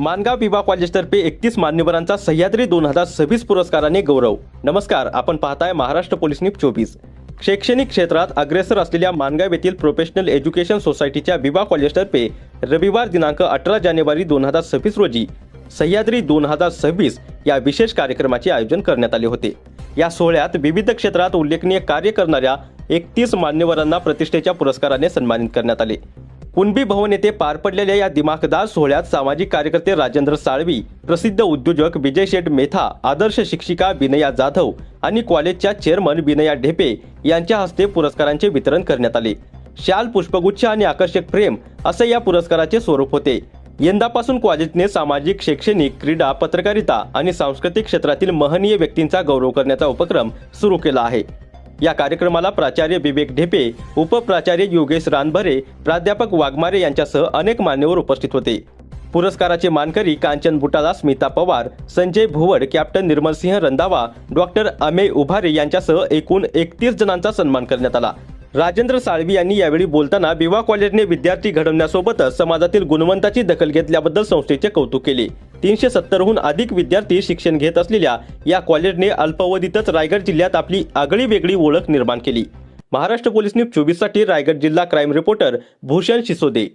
मानगाव विभा कॉलेजतर्फे 31 मान्यवरांचा सह्याद्री 2026 पुरस्काराने गौरव। नमस्कार, आपण पाहताय महाराष्ट्र पोलीस न्यूज 24। शैक्षणिक क्षेत्रात अग्रेसर असलेल्या मानगाव येथील प्रोफेशनल एज्युकेशन सोसायटीच्या विभा कॉलेजतर्फे रविवार दिनांक 18 जानेवारी 2026 रोजी सह्याद्री 2026 या विशेष कार्यक्रमाचे आयोजन करण्यात आले होते। या सोहळ्यात विविध क्षेत्रात उल्लेखनीय कार्य करणाऱ्या 31 मान्यवरांना प्रतिष्ठेच्या पुरस्काराने सन्मानित करण्यात आले। कुणबी भवन येथे पार पडलेल्या या दिमाखदार सोहळ्यात सामाजिक कार्यकर्ते राजेंद्र साळवी, प्रसिद्ध उद्योजक विजय शेठ मेथा, आदर्श शिक्षिका विनया जाधव आणि कॉलेजच्या चेअरमन विनया ढेपे यांच्या हस्ते पुरस्कारांचे वितरण करण्यात आले। शाल, पुष्पगुच्छ आणि आकर्षक फ्रेम असे या पुरस्काराचे स्वरूप होते। यंदापासून कॉलेजने सामाजिक, शैक्षणिक, क्रीडा, पत्रकारिता आणि सांस्कृतिक क्षेत्रातील महनीय व्यक्तींचा गौरव करण्याचा उपक्रम सुरू केला आहे। या कार्यक्रमाला प्राचार्य विवेक ढेपे, उपप्राचार्य योगेश रानभरे, प्राध्यापक वाघमारे यांच्यासह अनेक मान्यवर उपस्थित होते। पुरस्काराचे मानकरी कांचन बुटाला, स्मिता पवार, संजय भुवड, कॅप्टन निर्मलसिंह रंधावा, डॉक्टर अमेय उभारे यांच्यासह एकूण 31 जणांचा सन्मान करण्यात आला। राजेंद्र साळवी यांनी यावेळी बोलताना विभा कॉलेजने विद्यार्थी घडवण्यासोबतच समाजातील गुणवंताची दखल घेतल्याबद्दल संस्थेचे कौतुक केले। 370हून अधिक विद्यार्थी शिक्षण घेत असलेल्या या कॉलेजने अल्पावधीतच रायगड जिल्ह्यात आपली आगळी वेगळी ओळख निर्माण केली। महाराष्ट्र पोलीस न्यूज 24 साठी रायगड जिल्हा क्राईम रिपोर्टर भूषण शिसोदे।